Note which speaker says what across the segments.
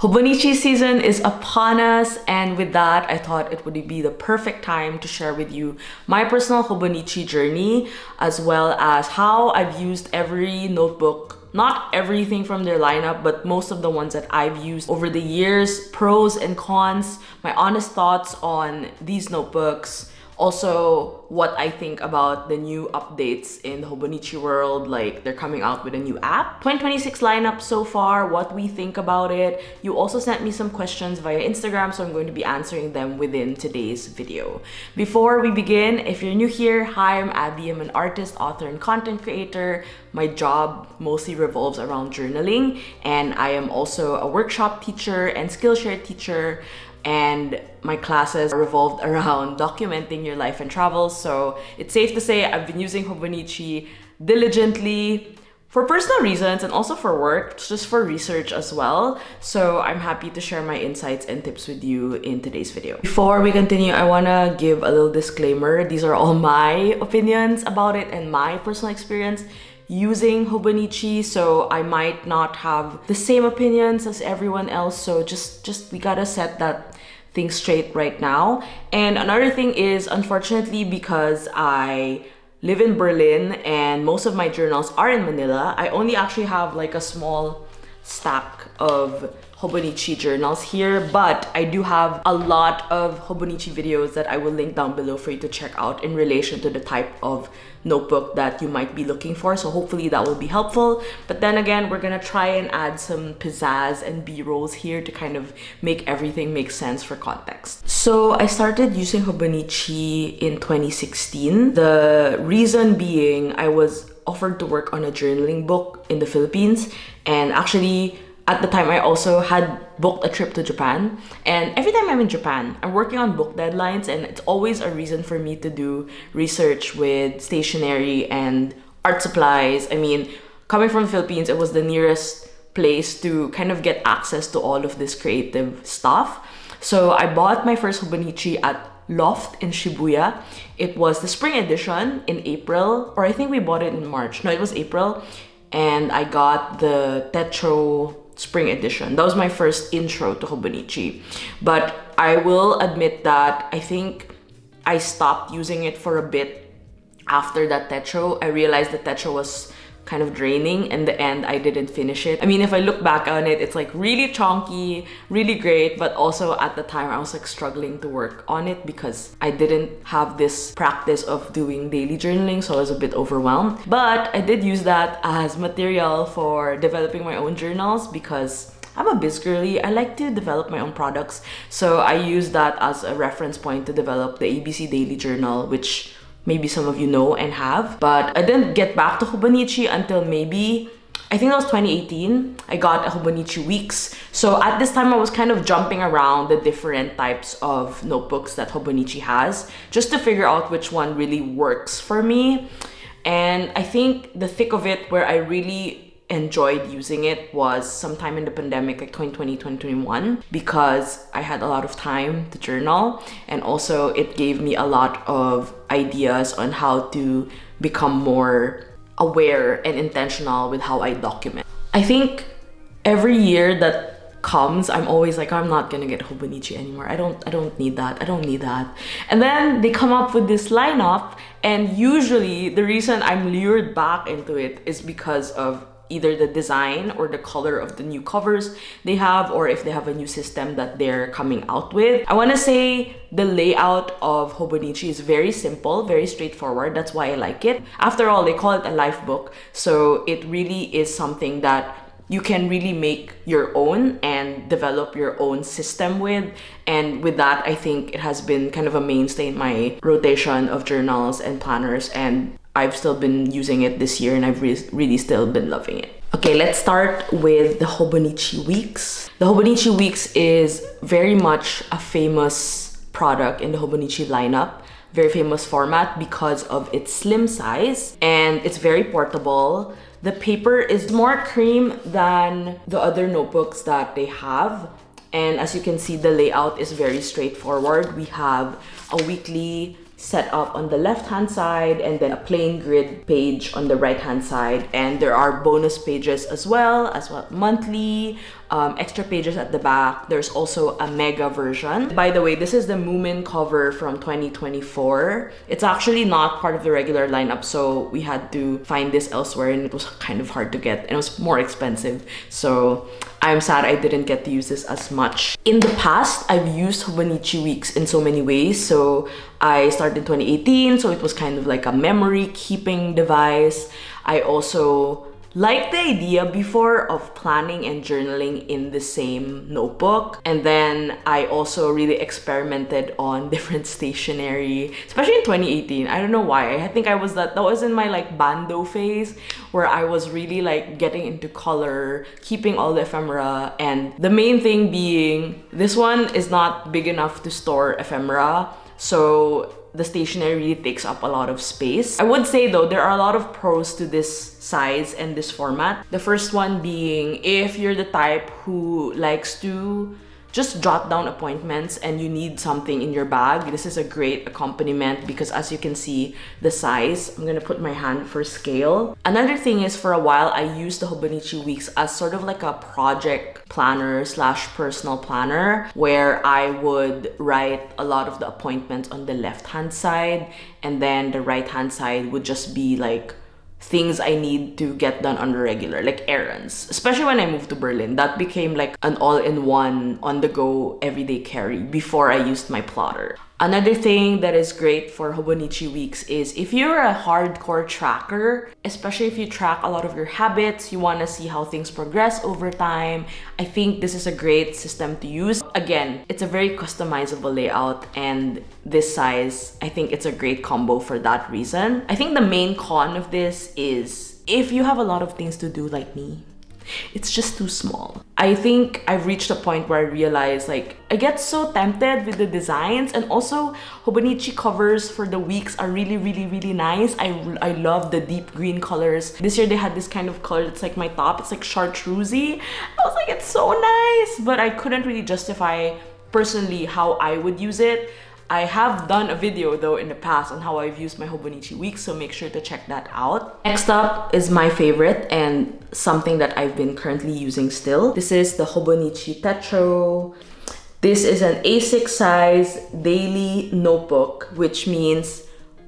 Speaker 1: Hobonichi season is upon us, and with that, I thought it would be the perfect time to share with you my personal Hobonichi journey, as well as how I've used every notebook, not everything from their lineup, but most of the ones that I've used over the years, pros and cons, my honest thoughts on these notebooks, also what I think about the new updates in the Hobonichi world, like they're coming out with a new app. 2026 lineup so far, what we think about it. You also sent me some questions via Instagram, so I'm going to be answering them within today's video. Before we begin, if you're new here, hi, I'm Abby. I'm an artist, author, and content creator. My job mostly revolves around journaling, and I am also a workshop teacher and Skillshare teacher. And my classes revolved around documenting your life and travels. So it's safe to say I've been using Hobonichi diligently for personal reasons and also for work, just for research as well. So I'm happy to share my insights and tips with you in today's video. Before we continue, I wanna give a little disclaimer. These are all my opinions about it and my personal experience using Hobonichi, so I might not have the same opinions as everyone else, so just we gotta set that thing straight right now. And another thing is, unfortunately, because I live in Berlin and most of my journals are in Manila, I only actually have like a small stack of Hobonichi journals here, but I do have a lot of Hobonichi videos that I will link down below for you to check out in relation to the type of notebook that you might be looking for. So hopefully that will be helpful. But then again, we're gonna try and add some pizzazz and B-rolls here to kind of make everything make sense for context. So I started using Hobonichi in 2016. The reason being I was offered to work on a journaling book in the Philippines, and actually at the time I also had booked a trip to Japan, and every time I'm in Japan I'm working on book deadlines, and it's always a reason for me to do research with stationery and art supplies. I mean, coming from the Philippines, it was the nearest place to kind of get access to all of this creative stuff. So I bought my first Hobonichi at Loft in Shibuya. It was the spring edition in April, or I think we bought it in March. No, it was April. And I got the Techo spring edition. That was my first intro to Hobonichi. But I will admit that I think I stopped using it for a bit after that Techo. I realized the Techo was kind of draining. In the end, I didn't finish it. I mean, if I look back on it, it's like really chunky, really great, but also at the time I was like struggling to work on it because I didn't have this practice of doing daily journaling, so I was a bit overwhelmed. But I did use that as material for developing my own journals because I'm a biz girly. I like to develop my own products. So I use that as a reference point to develop the ABC Daily Journal, which maybe some of you know and have. But I didn't get back to Hobonichi until maybe, I think that was 2018. I got a Hobonichi Weeks. So at this time I was kind of jumping around the different types of notebooks that Hobonichi has just to figure out which one really works for me. And I think the thick of it where I really enjoyed using it was sometime in the pandemic, like 2020, 2021, because I had a lot of time to journal, and also it gave me a lot of ideas on how to become more aware and intentional with how I document. I think every year that comes, I'm always like, I'm not gonna get Hobonichi anymore. I don't need that. I don't need that. And then they come up with this lineup, and usually the reason I'm lured back into it is because of either the design or the color of the new covers they have, or if they have a new system that they're coming out with. I want to say the layout of Hobonichi is very simple, very straightforward. That's why I like it. After all, they call it a life book, so it really is something that you can really make your own and develop your own system with. And with that, I think it has been kind of a mainstay in my rotation of journals and planners, and I've still been using it this year, and I've really still been loving it. Okay, let's start with the Hobonichi Weeks. The Hobonichi Weeks is very much a famous product in the Hobonichi lineup, very famous format because of its slim size, and it's very portable. The paper is more cream than the other notebooks that they have. And as you can see, the layout is very straightforward. We have a weekly set up on the left hand side, and then a plain grid page on the right hand side. And there are bonus pages as well monthly, extra pages at the back. There's also a mega version. By the way, this is the Moomin cover from 2024. It's actually not part of the regular lineup, so we had to find this elsewhere, and it was kind of hard to get, and it was more expensive. So I'm sad I didn't get to use this as much. In the past, I've used Hobonichi Weeks in so many ways. So I started in 2018, so it was kind of like a memory keeping device. I also liked the idea before of planning and journaling in the same notebook. And then I also really experimented on different stationery, especially in 2018. I don't know why. I think that was in my like bando phase, where I was really like getting into color, keeping all the ephemera, and the main thing being this one is not big enough to store ephemera. So the stationery really takes up a lot of space. I would say though, there are a lot of pros to this size and this format. The first one being, if you're the type who likes to just jot down appointments and you need something in your bag, this is a great accompaniment because as you can see, the size, I'm gonna put my hand for scale. Another thing is, for a while, I used the Hobonichi Weeks as sort of like a project planner slash personal planner, where I would write a lot of the appointments on the left-hand side, and then the right-hand side would just be like things I need to get done on the regular, like errands. Especially when I moved to Berlin, that became like an all-in-one, on-the-go, everyday carry before I used my plotter. Another thing that is great for Hobonichi Weeks is if you're a hardcore tracker, especially if you track a lot of your habits, you want to see how things progress over time, I think this is a great system to use. Again, it's a very customizable layout, and this size, I think it's a great combo for that reason. I think the main con of this is if you have a lot of things to do like me, it's just too small. I think I've reached a point where I realize like I get so tempted with the designs, and also Hobonichi covers for the weeks are really nice. I love the deep green colors. This year they had this kind of color that's like my top. It's like chartreusey. I was like, it's so nice, but I couldn't really justify personally how I would use it. I have done a video though in the past on how I've used my Hobonichi Weeks, so make sure to check that out. Next up is my favorite and something that I've been currently using still. This is the Hobonichi Techo. This is an A6 size daily notebook, which means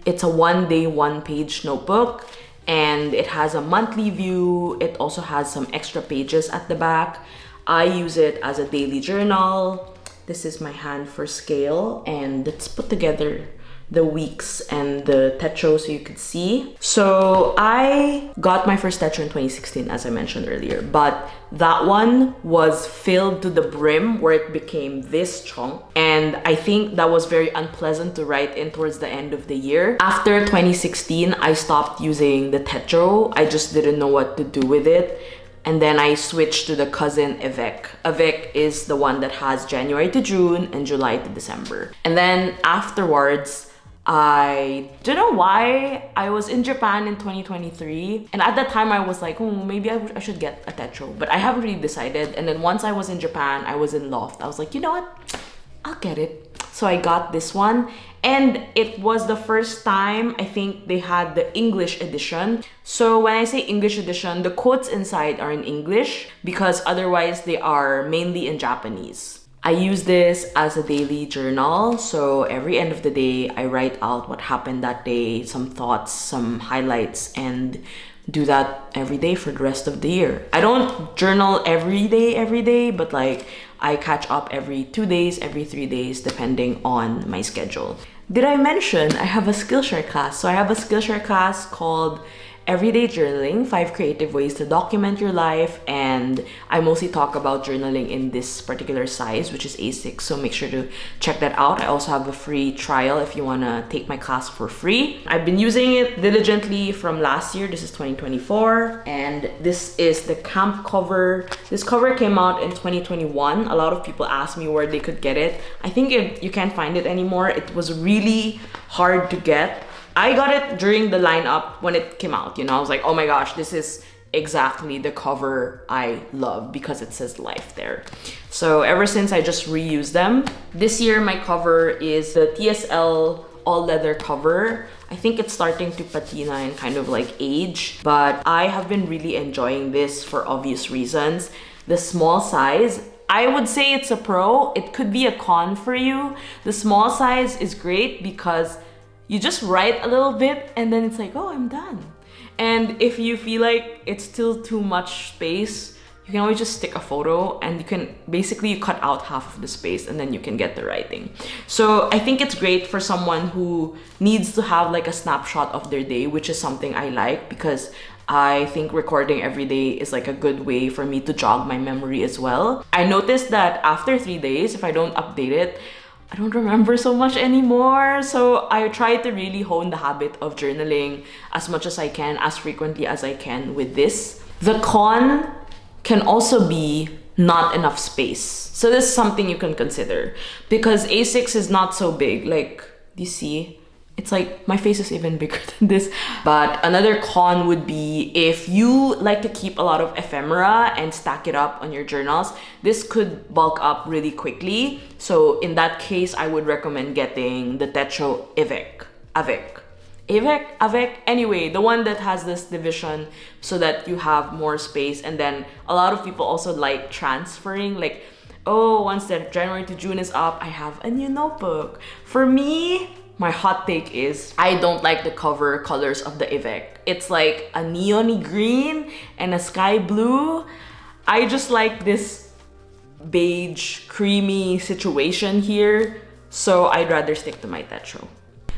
Speaker 1: it's a 1-day, 1-page notebook, and it has a monthly view. It also has some extra pages at the back. I use it as a daily journal. This is my hand for scale, and let's put together the weeks and the Techo so you could see. So I got my first Techo in 2016, as I mentioned earlier, but that one was filled to the brim where it became this chunk, and I think that was very unpleasant to write in towards the end of the year. After 2016, I stopped using the Techo. I just didn't know what to do with it. And then I switched to the cousin Avec. Avec is the one that has January to June and July to December. And then afterwards, I don't know why, I was in Japan in 2023. And at that time I was like, maybe I should get a Techo, but I haven't really decided. And then once I was in Japan, I was in Loft. I was like, you know what? I'll get it. So I got this one, and it was the first time I think they had the English edition. So when I say English edition, the quotes inside are in English because otherwise they are mainly in Japanese. I use this as a daily journal. So every end of the day, I write out what happened that day, some thoughts, some highlights, and do that every day for the rest of the year. I don't journal every day, but like I catch up every 2 days, every 3 days, depending on my schedule. Did I mention I have a Skillshare class? So I have a Skillshare class called Everyday Journaling, 5 Creative Ways to Document Your Life, and I mostly talk about journaling in this particular size, which is A6, so make sure to check that out. I also have a free trial if you want to take my class for free. I've been using it diligently from last year. This is 2024, and this is the camp cover. This cover came out in 2021. A lot of people asked me where they could get it. I think you can't find it anymore. It was really hard to get. I got it during the lineup when it came out, you know. I was like, oh my gosh, this is exactly the cover I love because it says life there. So ever since, I just reuse them. This year, my cover is the TSL all leather cover. I think it's starting to patina and kind of like age, but I have been really enjoying this for obvious reasons. The small size, I would say it's a pro. It could be a con for you. The small size is great because you just write a little bit and then it's like, oh, I'm done. And if you feel like it's still too much space, you can always just stick a photo and you can basically cut out half of the space and then you can get the writing. So I think it's great for someone who needs to have like a snapshot of their day, which is something I like because I think recording every day is like a good way for me to jog my memory as well. I noticed that after 3 days, if I don't update it, I don't remember so much anymore. So I try to really hone the habit of journaling as much as I can, as frequently as I can with this. The con can also be not enough space. So this is something you can consider because A6 is not so big. Like, do you see? It's like my face is even bigger than this. But another con would be if you like to keep a lot of ephemera and stack it up on your journals, this could bulk up really quickly. So in that case, I would recommend getting the Techo Avec. Anyway, the one that has this division so that you have more space. And then a lot of people also like transferring, like, oh, once the January to June is up, I have a new notebook. For me, my hot take is I don't like the cover colors of the Avec. It's like a neon green and a sky blue. I just like this beige, creamy situation here. So I'd rather stick to my Techo.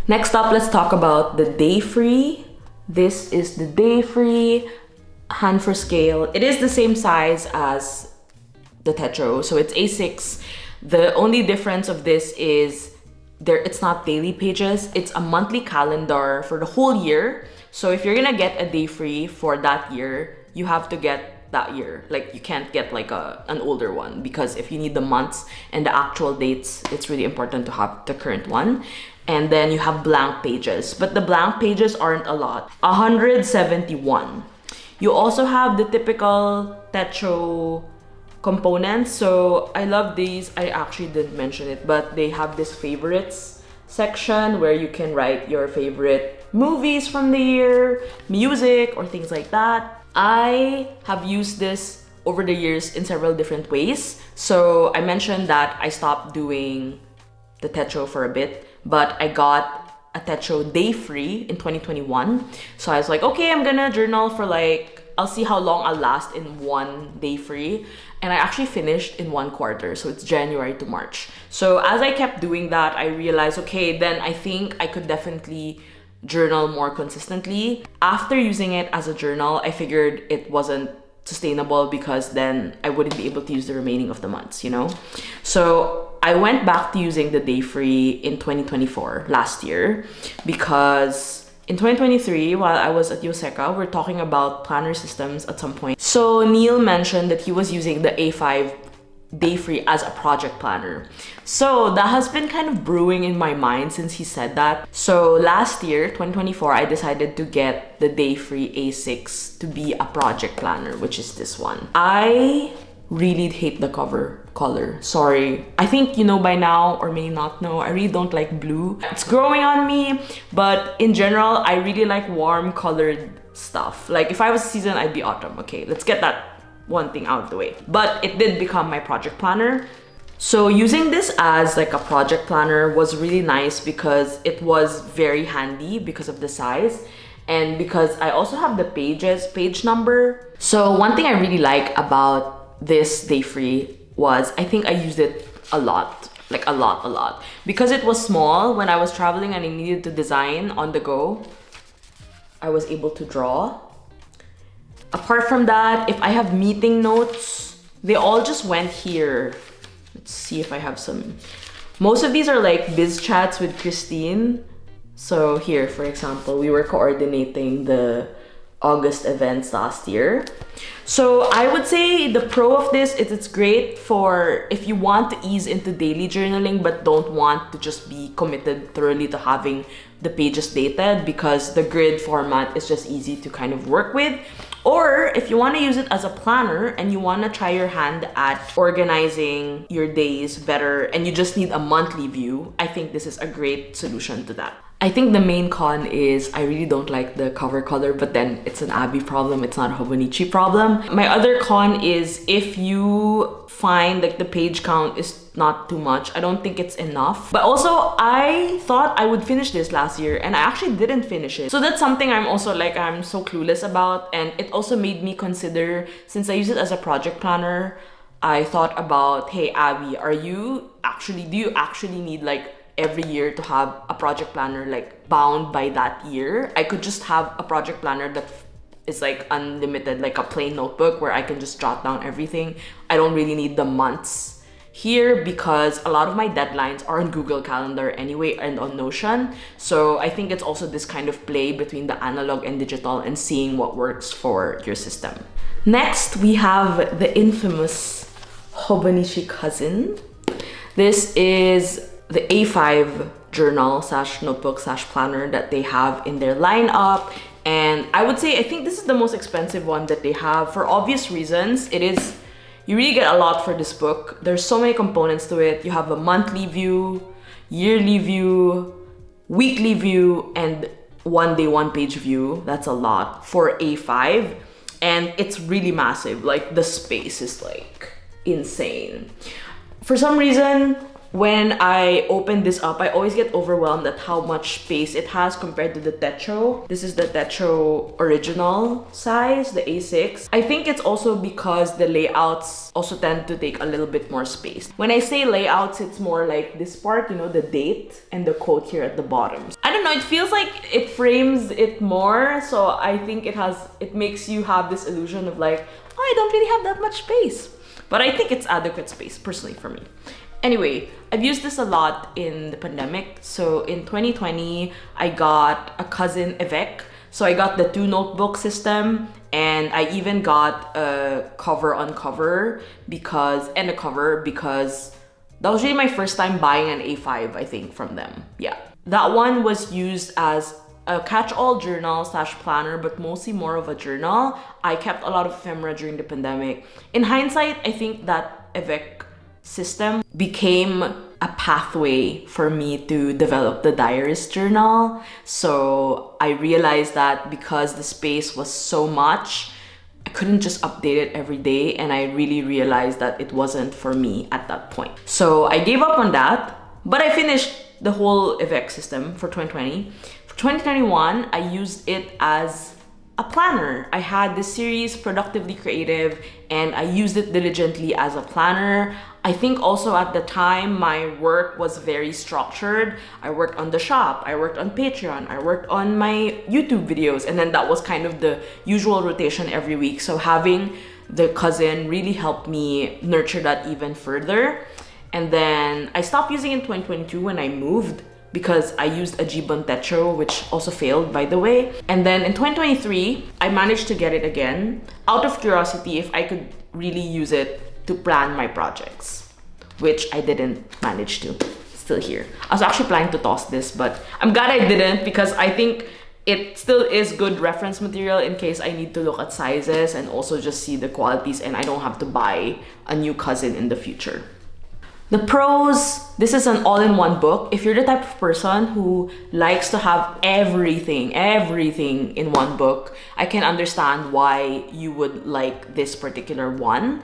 Speaker 1: Next up, let's talk about the Day Free. This is the Day Free hand for scale. It is the same size as the Techo, so it's A6. The only difference of this is it's not daily pages, it's a monthly calendar for the whole year. So if you're gonna get a Day Free for that year, you have to get that year. Like, you can't get like an older one because if you need the months and the actual dates, it's really important to have the current one. And then you have blank pages, but the blank pages aren't a lot, 171. You also have the typical Techo components. So I love these. I actually didn't mention it, but they have this favorites section where you can write your favorite movies from the year, music, or things like that. I have used this over the years in several different ways. So I mentioned that I stopped doing the Techo for a bit, but I got a Techo Day Free in 2021. So I was like, okay, I'm gonna journal for like, I'll see how long I'll last in one Day Free. And I actually finished in 1 quarter, so it's January to March. So as I kept doing that, I realized, okay, then I think I could definitely journal more consistently. After using it as a journal, I figured it wasn't sustainable because then I wouldn't be able to use the remaining of the months, you know? So I went back to using the Day Free in 2024, last year, because in 2023, while I was at Yoseca, we're talking about planner systems at some point. So Neil mentioned that he was using the A5 Day Free as a project planner. So that has been kind of brewing in my mind since he said that. So last year, 2024, I decided to get the Day Free A6 to be a project planner, which is this one. I really hate the cover color. Sorry. I think you know by now, or may not know, I really don't like blue. It's growing on me, but in general, I really like warm colored stuff. Like if I was season, I'd be autumn. Okay, let's get that one thing out of the way. But it did become my project planner. So using this as like a project planner was really nice because it was very handy because of the size and because I also have the page number. So one thing I really like about this Day Free was I think I used it a lot, like a lot. Because it was small, when I was traveling and I needed to design on the go, I was able to draw. Apart from that, if I have meeting notes, they all just went here. Let's see if I have some. Most of these are like biz chats with Christine. So here, for example, we were coordinating the August events last year. So I would say the pro of this is it's great for if you want to ease into daily journaling but don't want to just be committed thoroughly to having the pages dated because the grid format is just easy to kind of work with. Or if you want to use it as a planner and you want to try your hand at organizing your days better and you just need a monthly view, I think this is a great solution to that. I think the main con is I really don't like the cover color, but then it's an Abbey problem, it's not a Hobonichi problem. My other con is if you find like the page count is not too much, I don't think it's enough. But also I thought I would finish this last year and I actually didn't finish it. So that's something I'm also like, I'm so clueless about. And it also made me consider, since I use it as a project planner, I thought about, hey Abby, do you actually need like every year to have a project planner like bound by that year? I could just have a project planner that is like unlimited, like a plain notebook where I can just jot down everything. I don't really need the months here because a lot of my deadlines are on Google Calendar anyway and on Notion. So I think it's also this kind of play between the analog and digital and seeing what works for your system. Next, we have the infamous Hobonichi cousin. This is the A5 journal / notebook / planner that they have in their lineup. And I would say, I think this is the most expensive one that they have for obvious reasons. You really get a lot for this book. There's so many components to it. You have a monthly view, yearly view, weekly view, and one day, one page view. That's a lot for A5. And it's really massive. Like the space is like insane. For some reason, when I open this up, I always get overwhelmed at how much space it has compared to the Techo. This is the Techo original size, the A6. I think it's also because the layouts also tend to take a little bit more space. When I say layouts, it's more like this part, you know, the date and the quote here at the bottom. I don't know, it feels like it frames it more. So I think it makes you have this illusion of like, oh, I don't really have that much space. But I think it's adequate space, personally, for me. Anyway, I've used this a lot in the pandemic. So in 2020, I got a cousin Avec. So I got the 2 notebook system, and I even got a cover on cover because that was really my first time buying an A5, I think, from them. Yeah. That one was used as a catch-all journal / planner, but mostly more of a journal. I kept a lot of ephemera during the pandemic. In hindsight, I think that Avec system became a pathway for me to develop the diarist journal. So I realized that because the space was so much, I couldn't just update it every day, and I really realized that it wasn't for me at that point. So I gave up on that, but I finished the whole Avec system for 2020. For 2021, I used it as a planner. I had this series, Productively Creative, and I used it diligently as a planner. I think also at the time, my work was very structured. I worked on the shop, I worked on Patreon, I worked on my YouTube videos, and then that was kind of the usual rotation every week. So having the cousin really helped me nurture that even further. And then I stopped using it in 2022 when I moved, because I used a Dji Techo, which also failed, by the way. And then in 2023, I managed to get it again out of curiosity if I could really use it to plan my projects, which I didn't manage to. Still here. I was actually planning to toss this, but I'm glad I didn't, because I think it still is good reference material in case I need to look at sizes and also just see the qualities, and I don't have to buy a new cousin in the future. The pros, this is an all-in-one book. If you're the type of person who likes to have everything in one book, I can understand why you would like this particular one.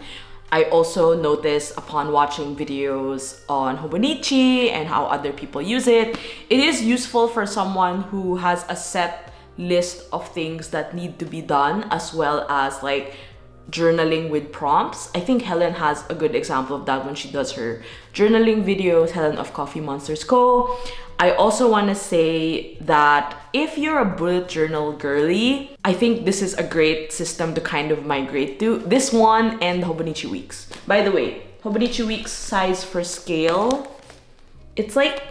Speaker 1: I also noticed upon watching videos on Hobonichi and how other people use it, it is useful for someone who has a set list of things that need to be done, as well as like journaling with prompts. I think Helen has a good example of that when she does her journaling videos, Helen of Coffee Monsters Co. I also want to say that if you're a bullet journal girly, I think this is a great system to kind of migrate to. This one and Hobonichi Weeks. By the way, Hobonichi Weeks size for scale, it's like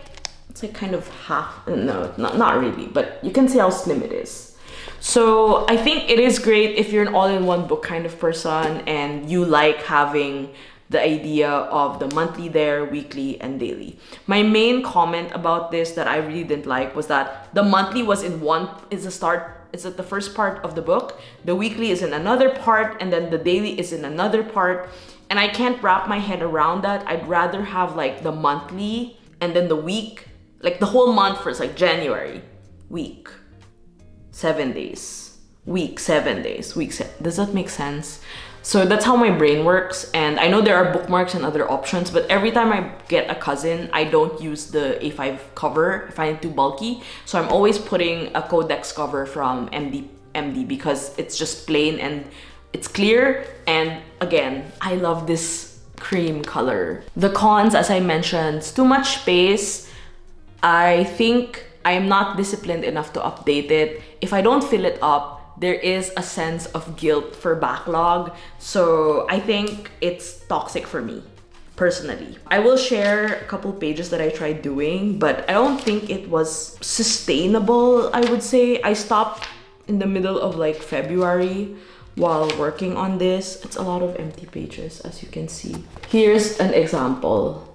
Speaker 1: kind of half, no, not really, but you can see how slim it is. So I think it is great if you're an all-in-one book kind of person and you like having the idea of the monthly there, weekly, and daily. My main comment about this that I really didn't like was that the monthly was in one, is a start It's at the first part of the book. The weekly is in another part, and then the daily is in another part. And I can't wrap my head around that. I'd rather have like the monthly and then the week, like the whole month first, like January, week, 7 days, week, 7 days, week. Does that make sense? So that's how my brain works. And I know there are bookmarks and other options, but every time I get a cousin, I don't use the A5 cover. I find it too bulky. So I'm always putting a Codex cover from MD because it's just plain and it's clear. And again, I love this cream color. The cons, as I mentioned, it's too much space. I think I am not disciplined enough to update it. If I don't fill it up, there is a sense of guilt for backlog. So I think it's toxic for me, personally. I will share a couple pages that I tried doing, but I don't think it was sustainable, I would say. I stopped in the middle of like February while working on this. It's a lot of empty pages, as you can see. Here's an example.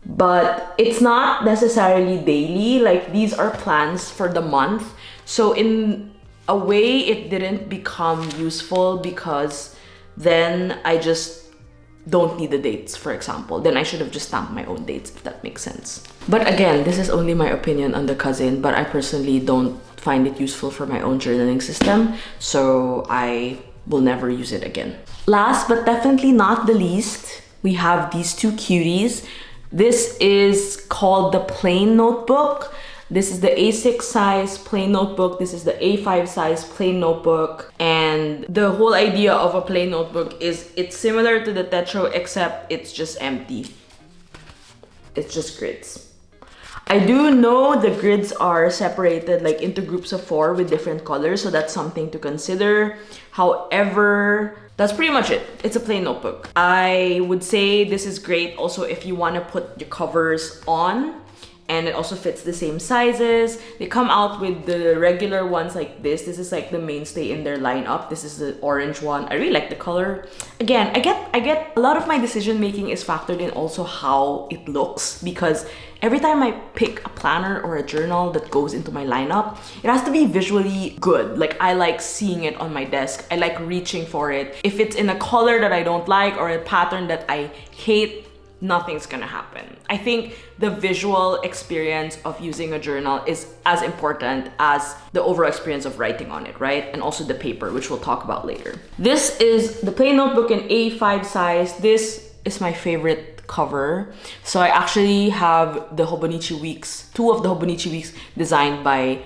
Speaker 1: But it's not necessarily daily. Like, these are plans for the month. So in a way, it didn't become useful because then I just don't need the dates, for example. Then I should have just stamped my own dates, if that makes sense. But again, this is only my opinion on the cousin, but I personally don't find it useful for my own journaling system, so I will never use it again. Last but definitely not the least, we have these two cuties. This is called the plain notebook. This is the A6 size plain notebook. This is the A5 size plain notebook. And the whole idea of a plain notebook is it's similar to the Techo, except it's just empty. It's just grids. I do know the grids are separated like into groups of 4 with different colors, so that's something to consider. However, that's pretty much it. It's a plain notebook. I would say this is great also if you want to put your covers on, and it also fits the same sizes. They come out with the regular ones like this. This is like the mainstay in their lineup. This is the orange one. I really like the color. Again, I get a lot of my decision making is factored in also how it looks, because every time I pick a planner or a journal that goes into my lineup, it has to be visually good. Like, I like seeing it on my desk. I like reaching for it. If it's in a color that I don't like or a pattern that I hate, nothing's gonna happen. I think the visual experience of using a journal is as important as the overall experience of writing on it, right? And also the paper, which we'll talk about later. This is the plain notebook in A5 size. This is my favorite cover. So I actually have the Hobonichi Weeks, 2 of the Hobonichi Weeks designed by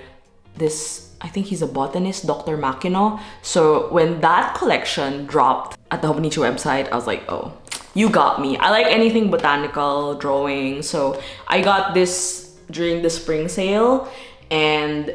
Speaker 1: this, I think he's a botanist, Dr. Makino. So when that collection dropped at the Hobonichi website, I was like, oh, you got me. I like anything botanical, drawing. So I got this during the spring sale, and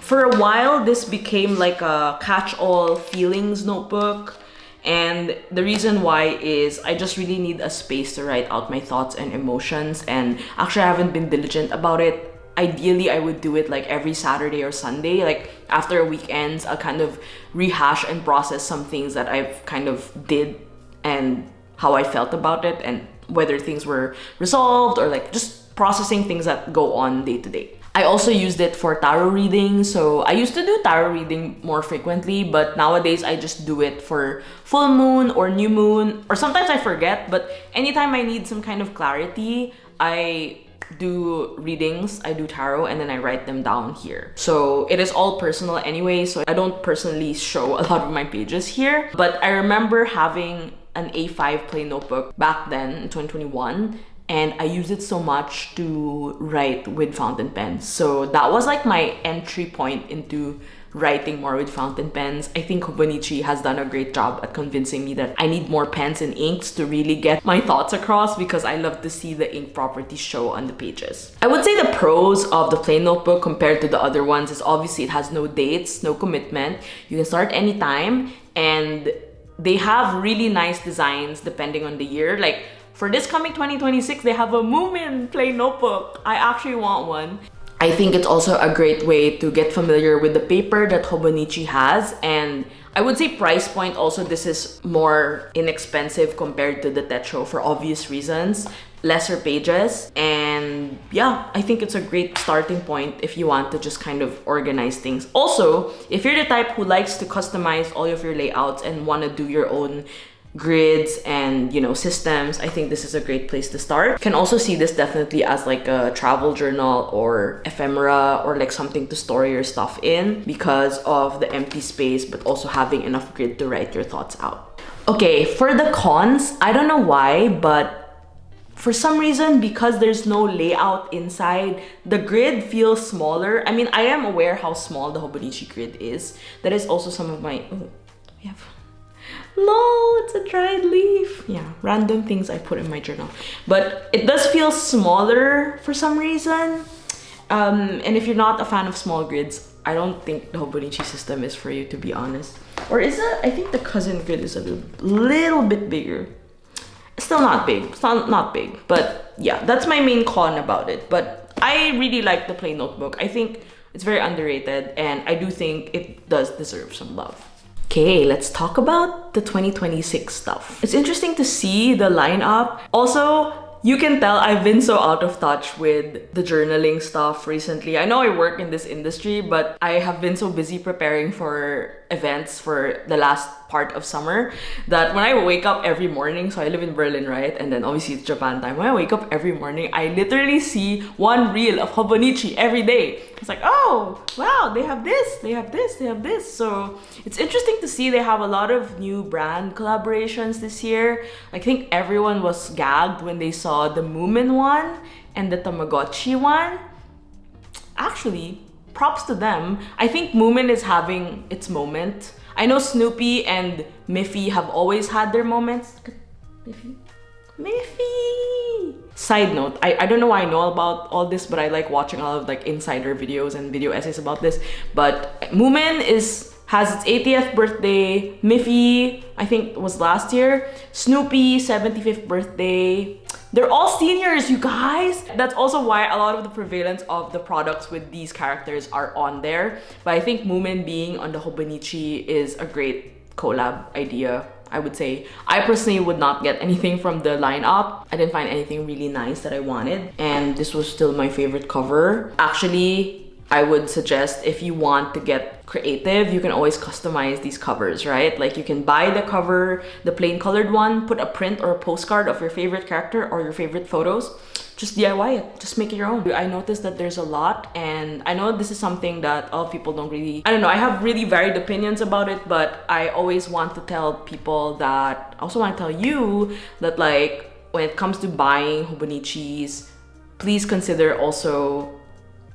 Speaker 1: for a while this became like a catch-all feelings notebook. And the reason why is I just really need a space to write out my thoughts and emotions, and actually I haven't been diligent about it. Ideally, I would do it like every Saturday or Sunday. Like after weekends, I'll kind of rehash and process some things that I've kind of did and how I felt about it, and whether things were resolved or like just processing things that go on day to day. I also used it for tarot reading. So I used to do tarot reading more frequently, but nowadays I just do it for full moon or new moon, or sometimes I forget, but anytime I need some kind of clarity, I do readings, I do tarot, and then I write them down here. So it is all personal anyway, so I don't personally show a lot of my pages here, but I remember having an A5 plain notebook back then in 2021, and I used it so much to write with fountain pens. So that was like my entry point into writing more with fountain pens. I think Hobonichi has done a great job at convincing me that I need more pens and inks to really get my thoughts across, because I love to see the ink properties show on the pages. I would say the pros of the plain notebook compared to the other ones is obviously it has no dates, no commitment. You can start anytime, and they have really nice designs depending on the year. Like for this coming 2026, they have a Moomin plain notebook. I actually want one. I think it's also a great way to get familiar with the paper that Hobonichi has, and I would say price point also, this is more inexpensive compared to the Techo for obvious reasons. lesser pages. And yeah, I think it's a great starting point if you want to just kind of organize things. Also, if you're the type who likes to customize all of your layouts and want to do your own grids and, you know, systems, I think this is a great place to start. You can also see this definitely as like a travel journal or ephemera, or like something to store your stuff in because of the empty space, but also having enough grid to write your thoughts out. Okay, for the cons, I don't know why, but for some reason, because there's no layout inside, the grid feels smaller. I mean, I am aware how small the Hobonichi grid is. That is also some of my, oh, we have, lol, it's a dried leaf. Yeah, random things I put in my journal. But it does feel smaller for some reason. And if you're not a fan of small grids, I don't think the Hobonichi system is for you, to be honest. Or is it? I think the cousin grid is a little bit bigger. It's still not big. It's not big. But yeah, that's my main con about it. But I really like the plain notebook. I think it's very underrated, and I do think it does deserve some love. Okay, let's talk about the 2026 stuff. It's interesting to see the lineup. Also, you can tell I've been so out of touch with the journaling stuff recently. I know I work in this industry, but I have been so busy preparing for events for the last part of summer that when I wake up every morning, so I live in Berlin, right? And then obviously it's Japan time. When I wake up every morning, I literally see one reel of Hobonichi every day. It's like, oh, wow, they have this, they have this, they have this. So it's interesting to see they have a lot of new brand collaborations this year. I think everyone was gagged when they saw the Moomin one and the Tamagotchi one. Actually, props to them. I think Moomin is having its moment. I know Snoopy and Miffy have always had their moments. Miffy! Side note, I don't know why I know about all this, but I like watching all of like insider videos and video essays about this. But Moomin has its 80th birthday. Miffy, I think was last year. Snoopy, 75th birthday. They're all seniors, you guys! That's also why a lot of the prevalence of the products with these characters are on there. But I think Moomin being on the Hobonichi is a great collab idea, I would say. I personally would not get anything from the lineup. I didn't find anything really nice that I wanted. And this was still my favorite cover. Actually, I would suggest if you want to get creative, you can always customize these covers, right? Like you can buy the cover, the plain colored one, put a print or a postcard of your favorite character or your favorite photos. Just DIY it, just make it your own. I noticed that there's a lot, and I know this is something that a lot of people don't really, I don't know, I have really varied opinions about it, but I always want to tell people that, I also want to tell you that like, when it comes to buying Hobonichis, please consider also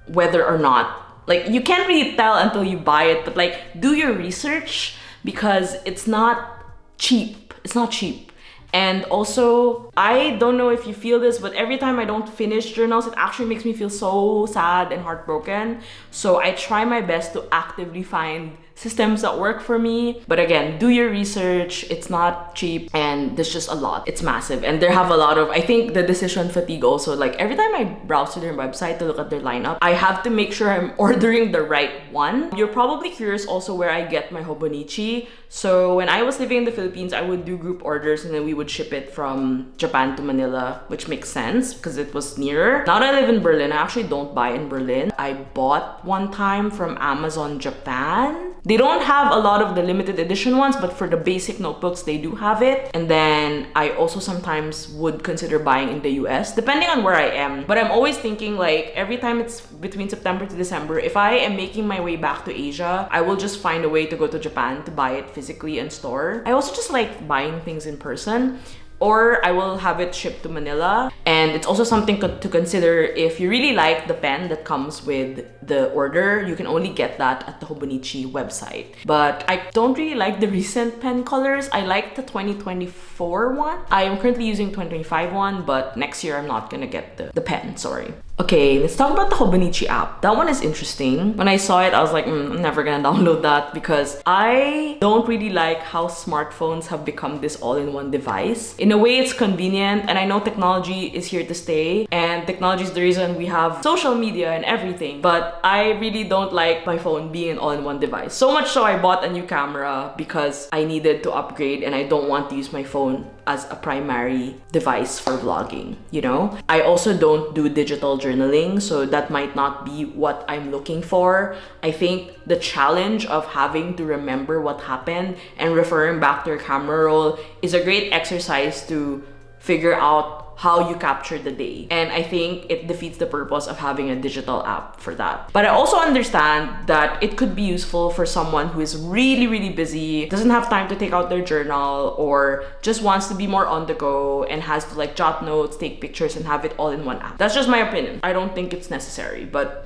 Speaker 1: whether or not, like you can't really tell until you buy it, but like do your research because it's not cheap. It's not cheap. And also, I don't know if you feel this, but every time I don't finish journals, it actually makes me feel so sad and heartbroken. So I try my best to actively find systems that work for me. But again, do your research. It's not cheap and there's just a lot. It's massive. And they have a lot of, I think the decision fatigue also, like every time I browse to their website to look at their lineup, I have to make sure I'm ordering the right one. You're probably curious also where I get my Hobonichi. So when I was living in the Philippines, I would do group orders and then we would ship it from Japan to Manila, which makes sense because it was nearer. Now that I live in Berlin, I actually don't buy in Berlin. I bought one time from Amazon Japan. They don't have a lot of the limited edition ones, but for the basic notebooks, they do have it. And then I also sometimes would consider buying in the US, depending on where I am. But I'm always thinking like every time it's between September to December, if I am making my way back to Asia, I will just find a way to go to Japan to buy it physically in store. I also just like buying things in person. Or I will have it shipped to Manila. And it's also something to consider if you really like the pen that comes with the order. You can only get that at the Hobonichi website. But I don't really like the recent pen colors. I like the 2024 one. I am currently using 2025 one, but next year I'm not gonna get the pen, sorry. Okay, let's talk about the Hobonichi app. That one is interesting. When I saw it, I was like, I'm never gonna download that because I don't really like how smartphones have become this all-in-one device. In a way, it's convenient, and I know technology is here to stay, and technology is the reason we have social media and everything, but I really don't like my phone being an all-in-one device. So much so, I bought a new camera because I needed to upgrade, and I don't want to use my phone as a primary device for vlogging, you know? I also don't do digital journaling, so that might not be what I'm looking for. I think the challenge of having to remember what happened and referring back to your camera roll is a great exercise to figure out how you capture the day. And I think it defeats the purpose of having a digital app for that. But I also understand that it could be useful for someone who is really, really busy, doesn't have time to take out their journal, or just wants to be more on the go and has to like jot notes, take pictures, and have it all in one app. That's just my opinion. I don't think it's necessary, but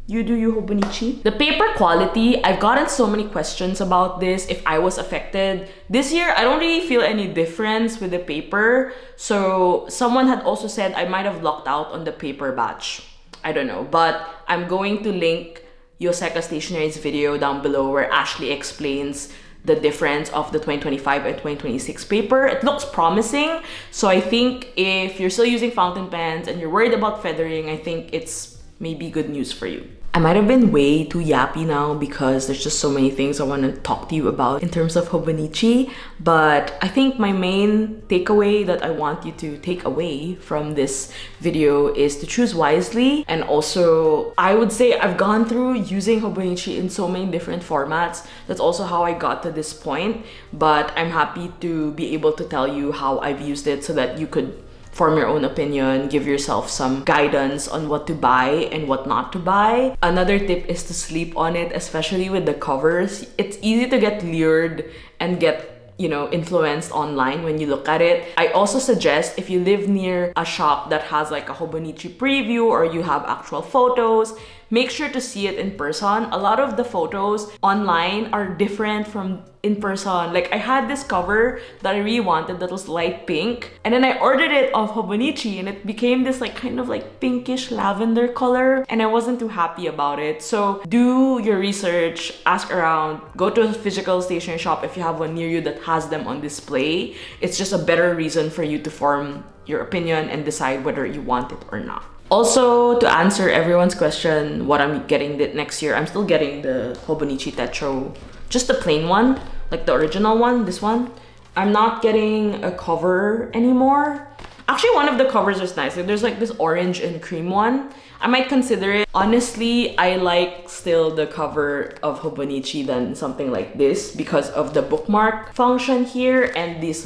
Speaker 1: you do you, Hobonichi. The paper quality, I've gotten so many questions about this, if I was affected. This year, I don't really feel any difference with the paper. So someone had also said I might have lucked out on the paper batch. I don't know, but I'm going to link Yoseka Stationery's video down below where Ashley explains the difference of the 2025 and 2026 paper. It looks promising. So I think if you're still using fountain pens and you're worried about feathering, I think it's maybe good news for you. I might have been way too yappy now because there's just so many things I want to talk to you about in terms of Hobonichi, but I think my main takeaway that I want you to take away from this video is to choose wisely. And also, I would say I've gone through using Hobonichi in so many different formats. That's also how I got to this point, but I'm happy to be able to tell you how I've used it so that you could form your own opinion, give yourself some guidance on what to buy and what not to buy. Another tip is to sleep on it, especially with the covers. It's easy to get lured and get, you know, influenced online when you look at it. I also suggest if you live near a shop that has like a Hobonichi preview or you have actual photos, make sure to see it in person. A lot of the photos online are different from in person. Like I had this cover that I really wanted that was light pink, and then I ordered it off Hobonichi and it became this like kind of like pinkish lavender color, and I wasn't too happy about it. So do your research, ask around, go to a physical stationery shop if you have one near you that has them on display. It's just a better reason for you to form your opinion and decide whether you want it or not. Also, to answer everyone's question, what I'm getting next year, I'm still getting the Hobonichi Techo, just the plain one, like the original one, this one. I'm not getting a cover anymore. Actually, one of the covers is nice. Like, there's like this orange and cream one. I might consider it. Honestly, I like still the cover of Hobonichi than something like this because of the bookmark function here and this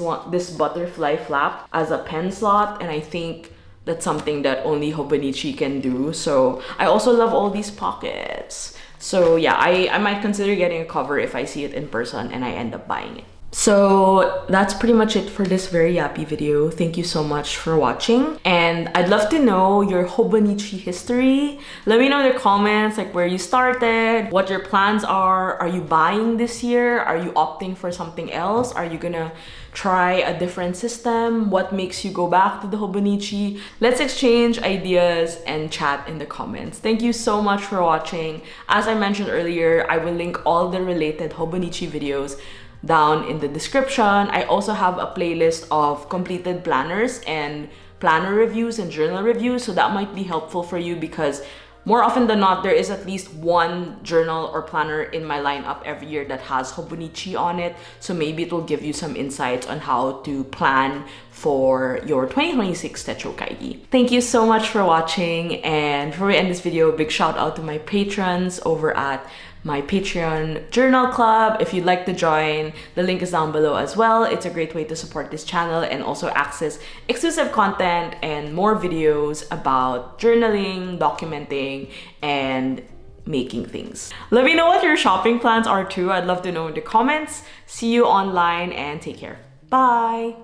Speaker 1: butterfly flap as a pen slot, and I think that's something that only Hobonichi can do. So I also love all these pockets. So yeah, I might consider getting a cover if I see it in person and I end up buying it. So that's pretty much it for this very yappy video. Thank you so much for watching, and I'd love to know your Hobonichi history. Let me know in the comments like where you started, what your plans are. Are you buying this year? Are you opting for something else? Are you gonna try a different system? What makes you go back to the Hobonichi? Let's exchange ideas and chat in the comments. Thank you so much for watching. As I mentioned earlier, I will link all the related Hobonichi videos down in the description. I also have a playlist of completed planners and planner reviews and journal reviews, so that might be helpful for you because more often than not, there is at least one journal or planner in my lineup every year that has Hobonichi on it. So maybe it will give you some insights on how to plan for your 2026 Techo Kaigi. Thank you so much for watching, and before we end this video, big shout out to my patrons over at my Patreon journal club. If you'd like to join, the link is down below as well. It's a great way to support this channel and also access exclusive content and more videos about journaling, documenting, and making things. Let me know what your shopping plans are too. I'd love to know in the comments. See you online and take care. Bye!